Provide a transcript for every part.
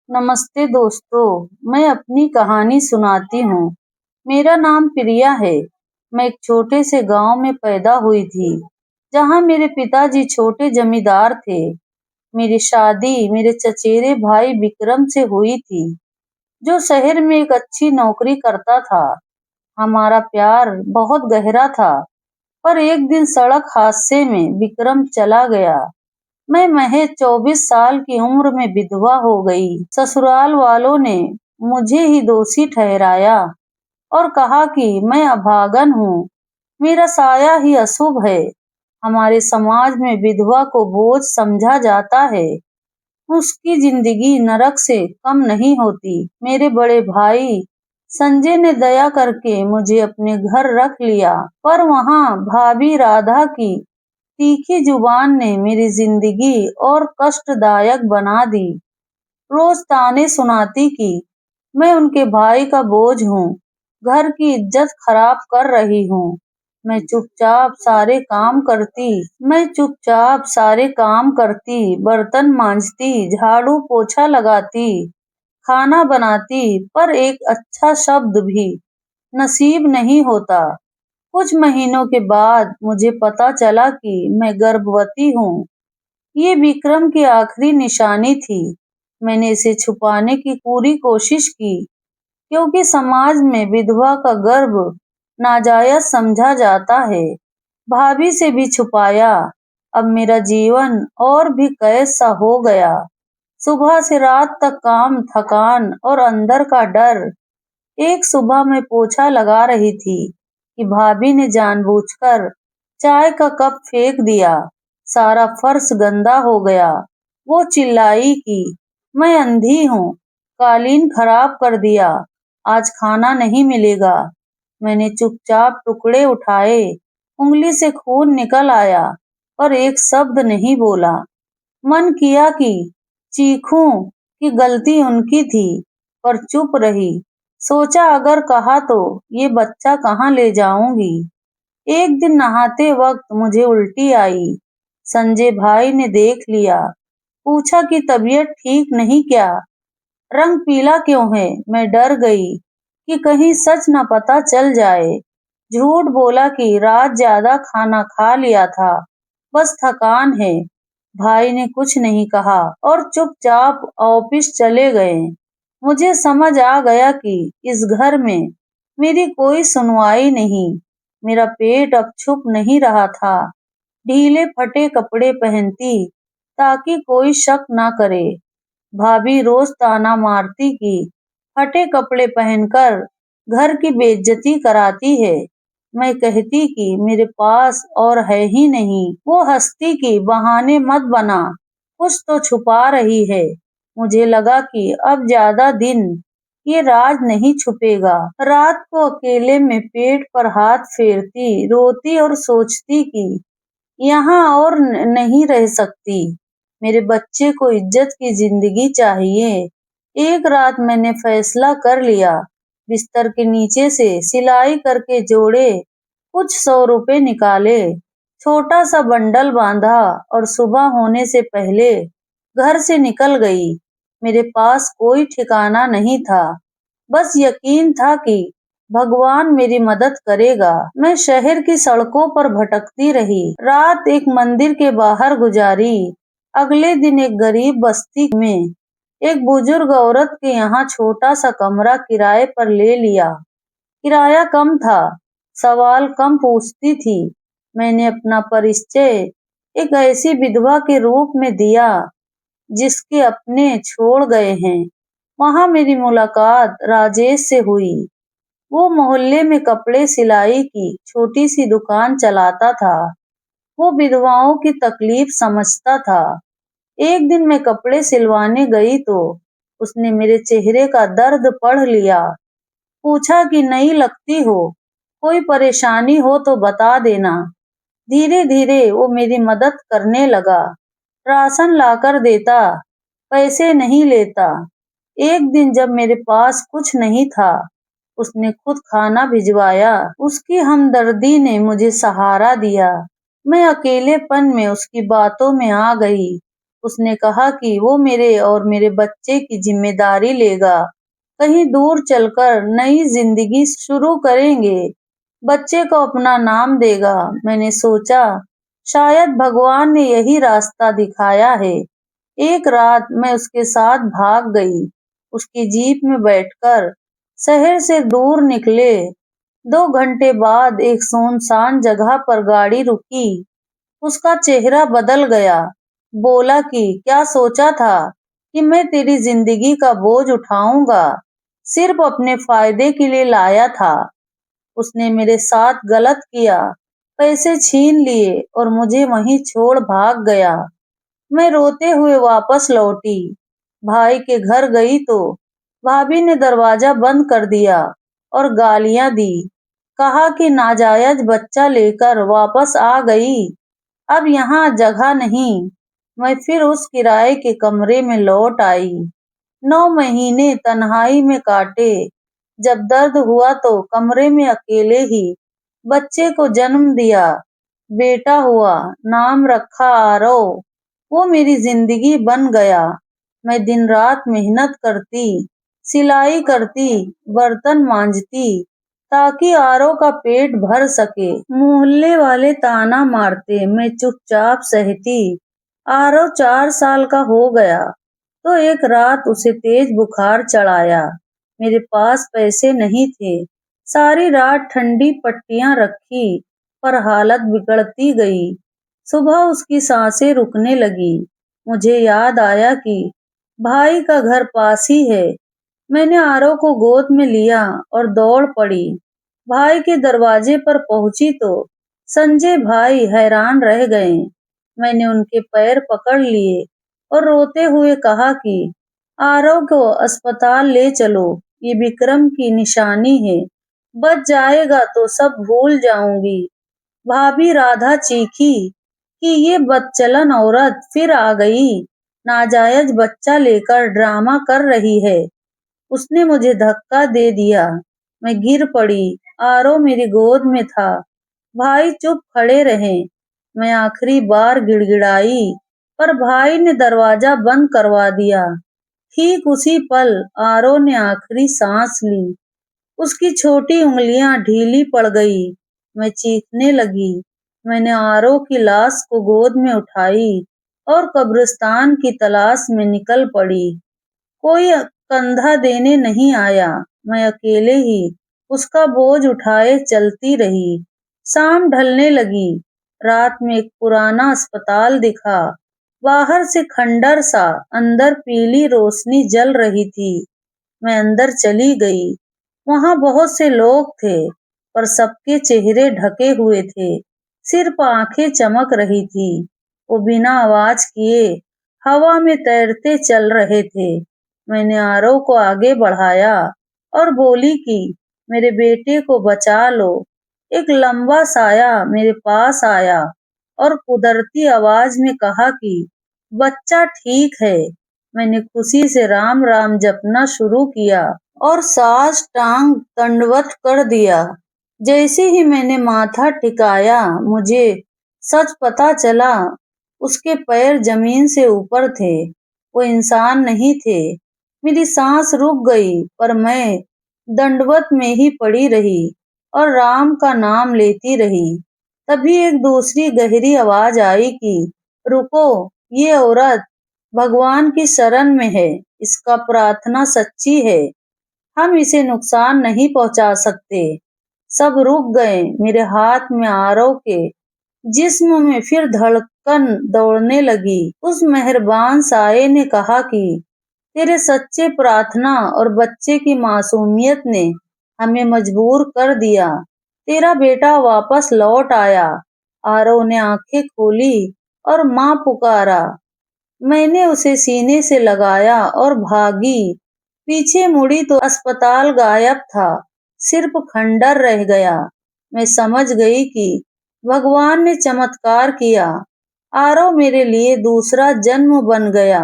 नमस्ते दोस्तों, मैं अपनी कहानी सुनाती हूँ। मेरा नाम प्रिया है। मैं एक छोटे से गांव में पैदा हुई थी, जहाँ मेरे पिताजी छोटे जमींदार थे। मेरी शादी मेरे चचेरे भाई विक्रम से हुई थी, जो शहर में एक अच्छी नौकरी करता था। हमारा प्यार बहुत गहरा था, पर एक दिन सड़क हादसे में विक्रम चला गया। मैं महज 24 साल की उम्र में विधवा हो गई। ससुराल वालों ने मुझे ही दोषी ठहराया और कहा कि मैं अभागन हूँ, मेरा साया ही अशुभ है। हमारे समाज में विधवा को बोझ समझा जाता है, उसकी जिंदगी नरक से कम नहीं होती। मेरे बड़े भाई संजय ने दया करके मुझे अपने घर रख लिया, पर वहाँ भाभी राधा की तीखी जुबान ने मेरी जिंदगी और कष्टदायक बना दी। रोज ताने सुनाती कि मैं उनके भाई का बोझ हूँ, घर की इज्जत खराब कर रही हूँ। मैं चुपचाप सारे काम करती, बर्तन मांजती, झाड़ू पोछा लगाती, खाना बनाती, पर एक अच्छा शब्द भी नसीब नहीं होता। कुछ महीनों के बाद मुझे पता चला कि मैं गर्भवती हूँ। ये विक्रम की आखिरी निशानी थी। मैंने इसे छुपाने की पूरी कोशिश की, क्योंकि समाज में विधवा का गर्भ नाजायज समझा जाता है। भाभी से भी छुपाया। अब मेरा जीवन और भी कैद सा हो गया। सुबह से रात तक काम, थकान और अंदर का डर। एक सुबह मैं पोछा लगा रही थी कि भाभी ने जानबूझकर चाय का कप फेंक दिया। सारा फर्श गंदा हो गया। वो चिल्लाई कि मैं अंधी हूँ, कालीन खराब कर दिया, आज खाना नहीं मिलेगा। मैंने चुपचाप टुकड़े उठाए, उंगली से खून निकल आया, पर एक शब्द नहीं बोला। मन किया कि चीखूं कि गलती उनकी थी, पर चुप रही। सोचा अगर कहा तो ये बच्चा कहाँ ले जाऊंगी। एक दिन नहाते वक्त मुझे उल्टी आई। संजय भाई ने देख लिया, पूछा कि तबीयत ठीक नहीं क्या, रंग पीला क्यों है। मैं डर गई कि कहीं सच न पता चल जाए। झूठ बोला कि रात ज्यादा खाना खा लिया था, बस थकान है। भाई ने कुछ नहीं कहा और चुपचाप ऑफिस चले गए। मुझे समझ आ गया कि इस घर में मेरी कोई सुनवाई नहीं। मेरा पेट अब छुप नहीं रहा था। ढीले फटे कपड़े पहनती ताकि कोई शक ना करे। भाभी रोज ताना मारती कि फटे कपड़े पहनकर घर की बेइज्जती कराती है। मैं कहती कि मेरे पास और है ही नहीं। वो हंसती कि बहाने मत बना, कुछ तो छुपा रही है। मुझे लगा कि अब ज्यादा दिन ये राज नहीं छुपेगा। रात को अकेले में पेट पर हाथ फेरती, रोती और सोचती कि यहाँ और नहीं रह सकती। मेरे बच्चे को इज्जत की जिंदगी चाहिए। एक रात मैंने फैसला कर लिया। बिस्तर के नीचे से सिलाई करके जोड़े कुछ 100 रुपए निकाले, छोटा सा बंडल बांधा और सुबह होने से पहले घर से निकल गई। मेरे पास कोई ठिकाना नहीं था, बस यकीन था कि भगवान मेरी मदद करेगा। मैं शहर की सड़कों पर भटकती रही। रात एक मंदिर के बाहर गुजारी। अगले दिन एक गरीब बस्ती में एक बुजुर्ग औरत के यहाँ छोटा सा कमरा किराए पर ले लिया। किराया कम था, सवाल कम पूछती थी। मैंने अपना परिचय एक ऐसी विधवा के रूप में दिया जिसके अपने छोड़ गए हैं। वहाँ मेरी मुलाकात राजेश से हुई। वो मोहल्ले में कपड़े सिलाई की छोटी सी दुकान चलाता था। वो विधवाओं की तकलीफ समझता था। एक दिन मैं कपड़े सिलवाने गई तो उसने मेरे चेहरे का दर्द पढ़ लिया। पूछा कि नई लगती हो, कोई परेशानी हो तो बता देना। धीरे धीरे वो मेरी मदद करने लगा। राशन लाकर देता, पैसे नहीं लेता। एक दिन जब मेरे पास कुछ नहीं था, उसने खुद खाना भिजवाया। उसकी हमदर्दी ने मुझे सहारा दिया। मैं अकेलेपन में उसकी बातों में आ गई। उसने कहा कि वो मेरे और मेरे बच्चे की जिम्मेदारी लेगा। कहीं दूर चलकर नई जिंदगी शुरू करेंगे। बच्चे को अपना नाम देगा। मैंने सोचा, शायद भगवान ने यही रास्ता दिखाया है। एक रात मैं उसके साथ भाग गई। उसकी जीप में बैठकर शहर से दूर निकले। 2 घंटे बाद एक सुनसान जगह पर गाड़ी रुकी। उसका चेहरा बदल गया। बोला कि क्या सोचा था कि मैं तेरी जिंदगी का बोझ उठाऊंगा? सिर्फ अपने फायदे के लिए लाया था। उसने मेरे साथ गलत किया, पैसे छीन लिए और मुझे वहीं छोड़ भाग गया। मैं रोते हुए वापस लौटी। भाई के घर गई तो भाभी ने दरवाजा बंद कर दिया और गालियां दी। कहा कि नाजायज बच्चा लेकर वापस आ गई, अब यहाँ जगह नहीं। मैं फिर उस किराए के कमरे में लौट आई। 9 महीने तन्हाई में काटे। जब दर्द हुआ तो कमरे में अकेले ही बच्चे को जन्म दिया। बेटा हुआ, नाम रखा आरव। वो मेरी जिंदगी बन गया। मैं दिन रात मेहनत करती, सिलाई करती, बर्तन मांजती, ताकि आरव का पेट भर सके। मोहल्ले वाले ताना मारते, मैं चुपचाप सहती। आरव 4 साल का हो गया तो एक रात उसे तेज बुखार चढ़ आया। मेरे पास पैसे नहीं थे। सारी रात ठंडी पट्टियां रखी, पर हालत बिगड़ती गई। सुबह उसकी सांसें रुकने लगी। मुझे याद आया कि भाई का घर पास ही है। मैंने आरव को गोद में लिया और दौड़ पड़ी। भाई के दरवाजे पर पहुंची तो संजय भाई हैरान रह गए। मैंने उनके पैर पकड़ लिए और रोते हुए कहा कि आरव को अस्पताल ले चलो, ये विक्रम की निशानी है, बच जाएगा तो सब भूल जाऊंगी। भाभी राधा चीखी कि ये बदचलन औरत फिर आ गई, नाजायज बच्चा लेकर ड्रामा कर रही है। उसने मुझे धक्का दे दिया। मैं गिर पड़ी। आरव मेरी गोद में था। भाई चुप खड़े रहे। मैं आखिरी बार गिड़गिड़ाई, पर भाई ने दरवाजा बंद करवा दिया। ठीक उसी पल आरव ने आखिरी सांस ली। उसकी छोटी उंगलियां ढीली पड़ गई। मैं चीखने लगी। मैंने आरव की लाश को गोद में उठाई और कब्रिस्तान की तलाश में निकल पड़ी। कोई कंधा देने नहीं आया। मैं अकेले ही उसका बोझ उठाए चलती रही। शाम ढलने लगी। रात में एक पुराना अस्पताल दिखा। बाहर से खंडर सा, अंदर पीली रोशनी जल रही थी। मैं अंदर चली गई। वहां बहुत से लोग थे, पर सबके चेहरे ढके हुए थे। सिर्फ आंखें चमक रही थी। वो बिना आवाज किए हवा में तैरते चल रहे थे। मैंने आरव को आगे बढ़ाया और बोली कि मेरे बेटे को बचा लो। एक लंबा साया मेरे पास आया और कुदरती आवाज में कहा कि बच्चा ठीक है। मैंने खुशी से राम राम जपना शुरू किया और सास टांग दंडवत कर दिया। जैसे ही मैंने माथा टिकाया, मुझे सच पता चला। उसके पैर जमीन से ऊपर थे। वो इंसान नहीं थे। मेरी सांस रुक गई, पर मैं दंडवत में ही पड़ी रही और राम का नाम लेती रही। तभी एक दूसरी गहरी आवाज आई कि रुको, ये औरत भगवान की शरण में है। इसका प्रार्थना सच्ची है। हम इसे नुकसान नहीं पहुंचा सकते। सब रुक गए। मेरे हाथ में आरव के जिस्म में फिर धड़कन दौड़ने लगी। उस मेहरबान साये ने कहा कि तेरे सच्चे प्रार्थना और बच्चे की मासूमियत ने हमें मजबूर कर दिया। तेरा बेटा वापस लौट आया। आरव ने आंखें खोली और माँ पुकारा। मैंने उसे सीने से लगाया और भागी। पीछे मुड़ी तो अस्पताल गायब था। सिर्फ खंडर रह गया। मैं समझ गई कि भगवान ने चमत्कार किया। आरव मेरे लिए दूसरा जन्म बन गया।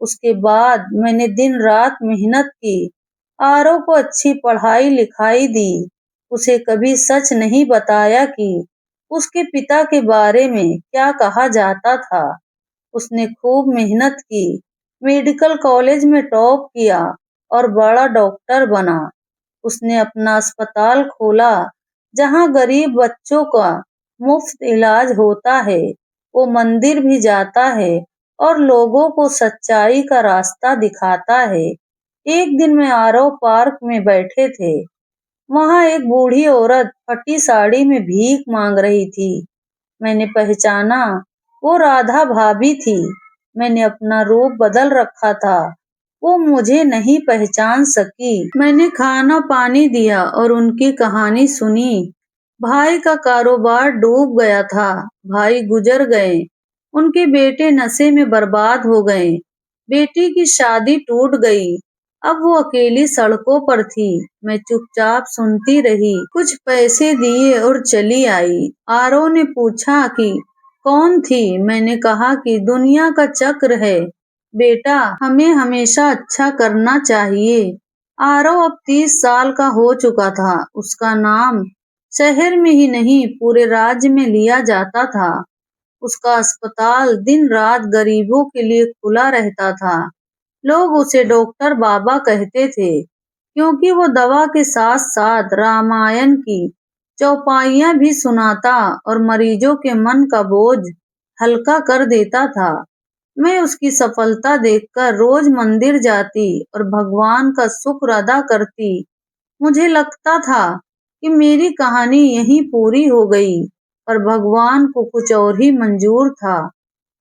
उसके बाद मैंने दिन रात मेहनत की। आरव को अच्छी पढ़ाई लिखाई दी। उसे कभी सच नहीं बताया कि उसके पिता के बारे में क्या कहा जाता था। उसने खूब मेहनत की, मेडिकल कॉलेज में टॉप किया और बड़ा डॉक्टर बना। उसने अपना अस्पताल खोला जहां गरीब बच्चों का मुफ्त इलाज होता है। वो मंदिर भी जाता है और लोगों को सच्चाई का रास्ता दिखाता है। एक दिन में आरव पार्क में बैठे थे। वहां एक बूढ़ी औरत फटी साड़ी में भीख मांग रही थी। मैंने पहचाना, वो राधा भाभी थी। मैंने अपना रूप बदल रखा था। वो मुझे नहीं पहचान सकी। मैंने खाना पानी दिया और उनकी कहानी सुनी। भाई का कारोबार डूब गया था। भाई गुजर गए। उनके बेटे नशे में बर्बाद हो गए। बेटी की शादी टूट गई। अब वो अकेली सड़कों पर थी। मैं चुपचाप सुनती रही। कुछ पैसे दिए और चली आई। आरव ने पूछा कि कौन थी। मैंने कहा कि दुनिया का चक्र है बेटा, हमें हमेशा अच्छा करना चाहिए। आरव अब 30 साल का हो चुका था। उसका नाम शहर में ही नहीं पूरे राज्य में लिया जाता था। उसका अस्पताल दिन रात गरीबों के लिए खुला रहता था। लोग उसे डॉक्टर बाबा कहते थे क्योंकि वो दवा के साथ साथ रामायण की चौपाइयां भी सुनाता और मरीजों के मन का बोझ हल्का कर देता था। मैं उसकी सफलता देखकर रोज मंदिर जाती और भगवान का शुक्र अदा करती। मुझे लगता था कि मेरी कहानी यहीं पूरी हो गई, पर भगवान को कुछ और ही मंजूर था।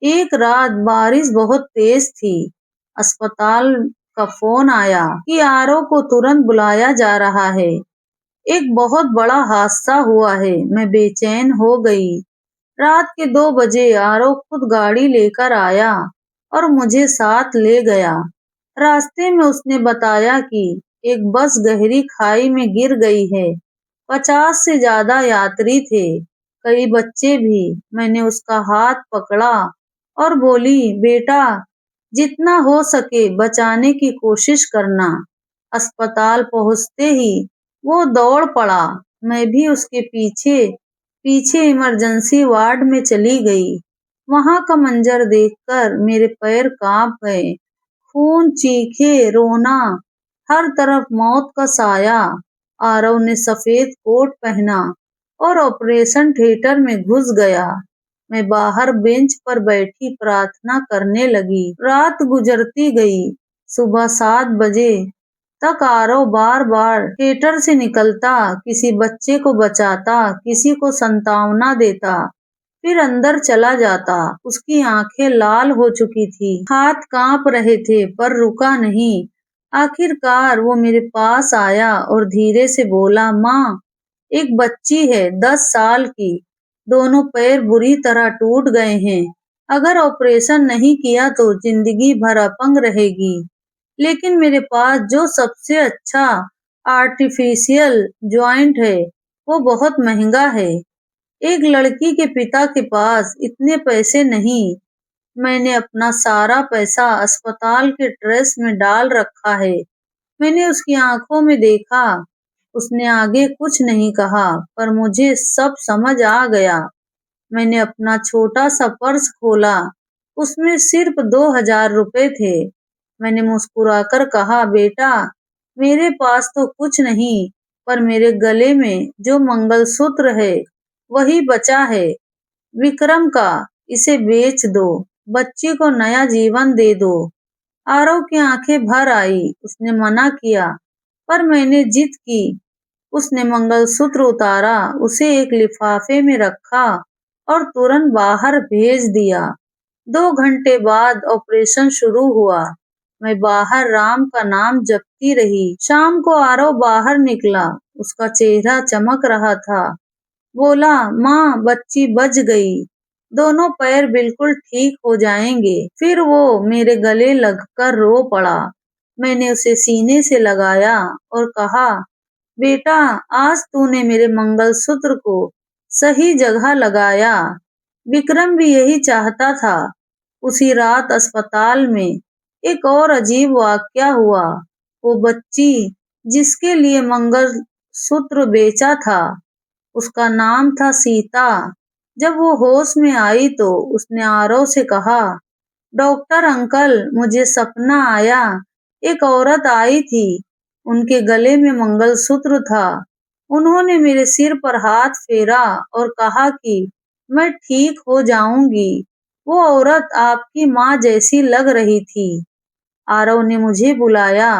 एक रात बारिश बहुत तेज थी। अस्पताल का फोन आया कि आरव को तुरंत बुलाया जा रहा है। एक बहुत बड़ा हादसा हुआ है। मैं बेचैन हो गई। रात के 2 बजे आरव खुद गाड़ी लेकर आया और मुझे साथ ले गया। रास्ते में उसने बताया कि एक बस गहरी खाई में गिर गई है। 50 से ज्यादा यात्री थे, कई बच्चे भी। मैंने उसका हाथ पकड़ा और बोली, बेटा, जितना हो सके बचाने की कोशिश करना। अस्पताल पहुंचते ही वो दौड़ पड़ा। मैं भी उसके पीछे पीछे इमरजेंसी वार्ड में चली गई। वहां का मंजर देखकर मेरे पैर कांप गए। खून, चीखे, रोना, हर तरफ मौत का साया। आरव ने सफेद कोट पहना और ऑपरेशन थिएटर में घुस गया। मैं बाहर बेंच पर बैठी प्रार्थना करने लगी। रात गुजरती गई। सुबह 7 बजे तक आरव बार बार थिएटर से निकलता, किसी बच्चे को बचाता, किसी को सांत्वना देता, फिर अंदर चला जाता। उसकी आंखें लाल हो चुकी थी, हाथ कांप रहे थे, पर रुका नहीं। आखिरकार वो मेरे पास आया और धीरे से बोला, माँ, एक बच्ची है 10 साल की। दोनों पैर बुरी तरह टूट गए हैं। अगर ऑपरेशन नहीं किया तो जिंदगी भर अपंग रहेगी। लेकिन मेरे पास जो सबसे अच्छा आर्टिफिशियल जॉइंट है वो बहुत महंगा है। एक लड़की के पिता के पास इतने पैसे नहीं। मैंने अपना सारा पैसा अस्पताल के ट्रस्ट में डाल रखा है। मैंने उसकी आंखों में देखा। उसने आगे कुछ नहीं कहा, पर मुझे सब समझ आ गया। मैंने अपना छोटा सा पर्स खोला। उसमें सिर्फ 2,000 रुपए थे। मैंने मुस्कुराकर कहा, बेटा, मेरे पास तो कुछ नहीं, पर मेरे गले में जो मंगलसूत्र है वही बचा है, विक्रम का। इसे बेच दो, बच्ची को नया जीवन दे दो। आरव की आंखें भर आई। उसने मना किया, पर मैंने जिद की। उसने मंगलसूत्र उतारा, उसे एक लिफाफे में रखा और तुरंत बाहर भेज दिया। 2 घंटे बाद ऑपरेशन शुरू हुआ। मैं बाहर राम का नाम जपती रही। शाम को आरव बाहर निकला। उसका चेहरा चमक रहा था। बोला, माँ, बच्ची बच गई। दोनों पैर बिल्कुल ठीक हो जाएंगे। फिर वो मेरे गले लगकर रो पड़ा। मैंने उसे सीने से लगाया और कहा, बेटा, आज तूने मेरे मंगलसूत्र को सही जगह लगाया। विक्रम भी यही चाहता था। उसी रात अस्पताल में एक और अजीब वाकया हुआ। वो बच्ची जिसके लिए मंगलसूत्र बेचा था, उसका नाम था सीता। जब वो होश में आई तो उसने आरव से कहा, डॉक्टर अंकल, मुझे सपना आया, एक औरत आई थी, उनके गले में मंगलसूत्र था। उन्होंने मेरे सिर पर हाथ फेरा और कहा कि मैं ठीक हो जाऊंगी। वो औरत आपकी माँ जैसी लग रही थी। आरव ने मुझे बुलाया।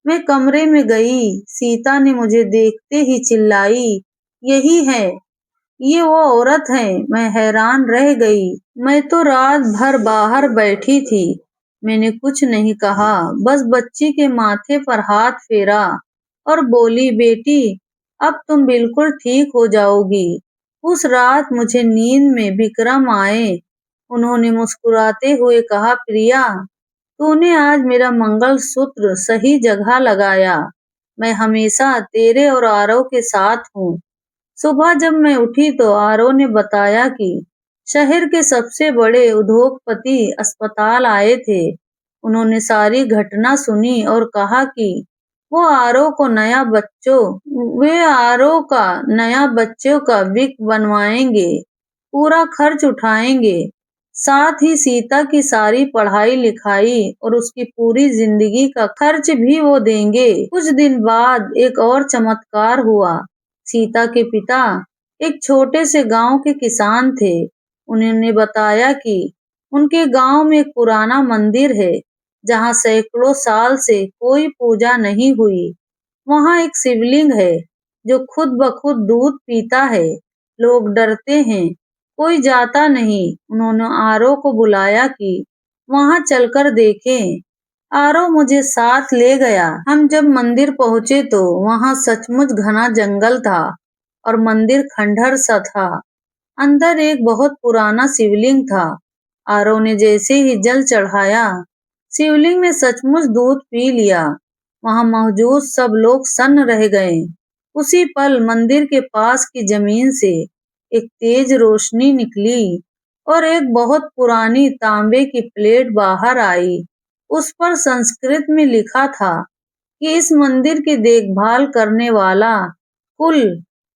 मैं कमरे में गई। सीता ने मुझे देखते ही चिल्लाई, यही है, ये वो औरत है। मैं हैरान रह गई। मैं तो रात भर बाहर बैठी थी। मैंने कुछ नहीं कहा, बस बच्ची के माथे पर हाथ फेरा और बोली, बेटी, अब तुम बिल्कुल ठीक हो जाओगी। उस रात मुझे नींद में विक्रम आए। उन्होंने मुस्कुराते हुए कहा, प्रिया, तूने आज मेरा मंगलसूत्र सही जगह लगाया। मैं हमेशा तेरे और आरव के साथ हूँ। सुबह जब मैं उठी तो आरव ने बताया कि शहर के सबसे बड़े उद्योगपति अस्पताल आए थे। उन्होंने सारी घटना सुनी और कहा कि वो आरव को नया बच्चों वे आरव का नया बच्चों का विक बनवाएंगे, पूरा खर्च उठाएंगे। साथ ही सीता की सारी पढ़ाई लिखाई और उसकी पूरी जिंदगी का खर्च भी वो देंगे। कुछ दिन बाद एक और चमत्कार हुआ। सीता के पिता एक छोटे से गांव के किसान थे। उन्होंने बताया कि उनके गांव में एक पुराना मंदिर है, जहां सैकड़ों साल से कोई पूजा नहीं हुई। वहां एक शिवलिंग है जो खुद ब खुद दूध पीता है। लोग डरते हैं, कोई जाता नहीं। उन्होंने आरव को बुलाया कि वहां चलकर देखें। आरव मुझे साथ ले गया। हम जब मंदिर पहुंचे तो वहां सचमुच घना जंगल था और मंदिर खंडहर सा था। अंदर एक बहुत पुराना शिवलिंग था। आरव ने जैसे ही जल चढ़ाया, शिवलिंग ने सचमुच दूध पी लिया। वहां मौजूद सब लोग सन्न रह गए। उसी पल मंदिर के पास की जमीन से एक तेज रोशनी निकली और एक बहुत पुरानी तांबे की प्लेट बाहर आई। उस पर संस्कृत में लिखा था कि इस मंदिर की देखभाल करने वाला कुल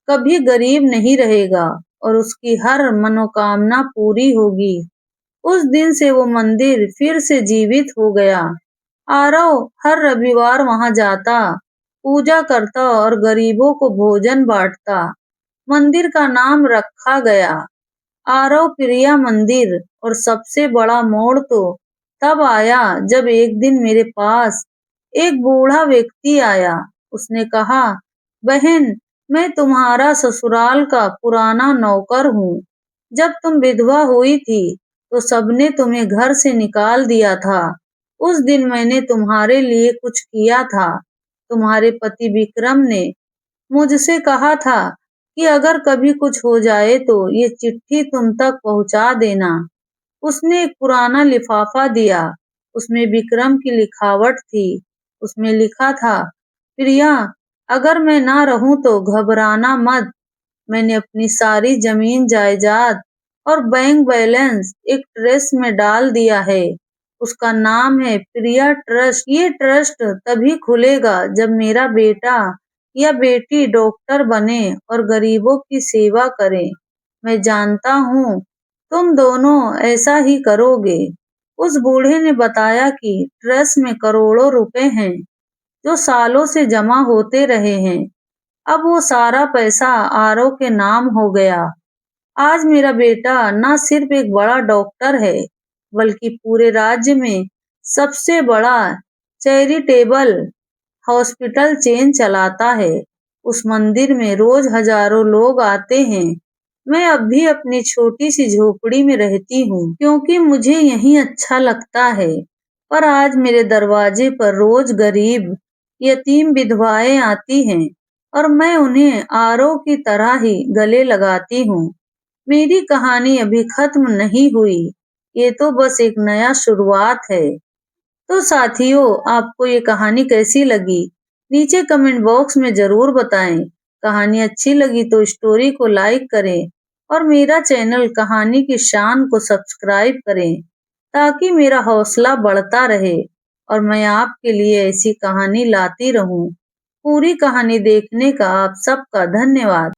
कभी गरीब नहीं रहेगा और उसकी हर मनोकामना पूरी होगी। उस दिन से वो मंदिर फिर से जीवित हो गया। आरव हर रविवार वहां जाता, पूजा करता और गरीबों को भोजन बांटता। मंदिर का नाम रखा गया आरव प्रिया मंदिर। और सबसे बड़ा मोड़ तो तब आया जब एक दिन मेरे पास एक बूढ़ा व्यक्ति आया। उसने कहा, बहन, मैं तुम्हारा ससुराल का पुराना नौकर हूँ। जब तुम विधवा हुई थी तो सबने तुम्हें घर से निकाल दिया था। उस दिन मैंने तुम्हारे लिए कुछ किया था। तुम्हारे पति विक्रम ने मुझसे कहा था कि अगर कभी कुछ हो जाए तो ये चिट्ठी तुम तक पहुंचा देना। उसने एक पुराना लिफाफा दिया। उसमें विक्रम की लिखावट थी। उसमें लिखा था, प्रिया, अगर मैं ना रहूं तो घबराना मत। मैंने अपनी सारी जमीन जायदाद और बैंक बैलेंस एक ट्रस्ट में डाल दिया है। उसका नाम है प्रिया ट्रस्ट। ये ट्रस्ट तभी खुलेगा जब मेरा बेटा या बेटी डॉक्टर बने और गरीबों की सेवा करे। मैं जानता हूँ तुम दोनों ऐसा ही करोगे। उस बूढ़े ने बताया कि ट्रस्ट में करोड़ों रुपए हैं जो सालों से जमा होते रहे हैं। अब वो सारा पैसा आरव के नाम हो गया। आज मेरा बेटा न सिर्फ एक बड़ा डॉक्टर है, बल्कि पूरे राज्य में सबसे बड़ा चैरिटेबल हॉस्पिटल चेन चलाता है। उस मंदिर में रोज हजारों लोग आते हैं। मैं अब भी अपनी छोटी सी झोपड़ी में रहती हूँ क्योंकि मुझे यहीं अच्छा लगता है। पर आज मेरे दरवाजे पर रोज गरीब यतीम विधवाएं आती हैं और मैं उन्हें आरव की तरह ही गले लगाती हूँ। मेरी कहानी अभी खत्म नहीं हुई। ये तो बस एक नया शुरुआत है। तो साथियों, आपको ये कहानी कैसी लगी? नीचे कमेंट बॉक्स में जरूर बताएं। कहानी अच्छी लगी तो स्टोरी को लाइक करें और मेरा चैनल कहानी की शान को सब्सक्राइब करें ताकि मेरा हौसला बढ़ता रहे और मैं आपके लिए ऐसी कहानी लाती रहूं। पूरी कहानी देखने का आप सबका धन्यवाद।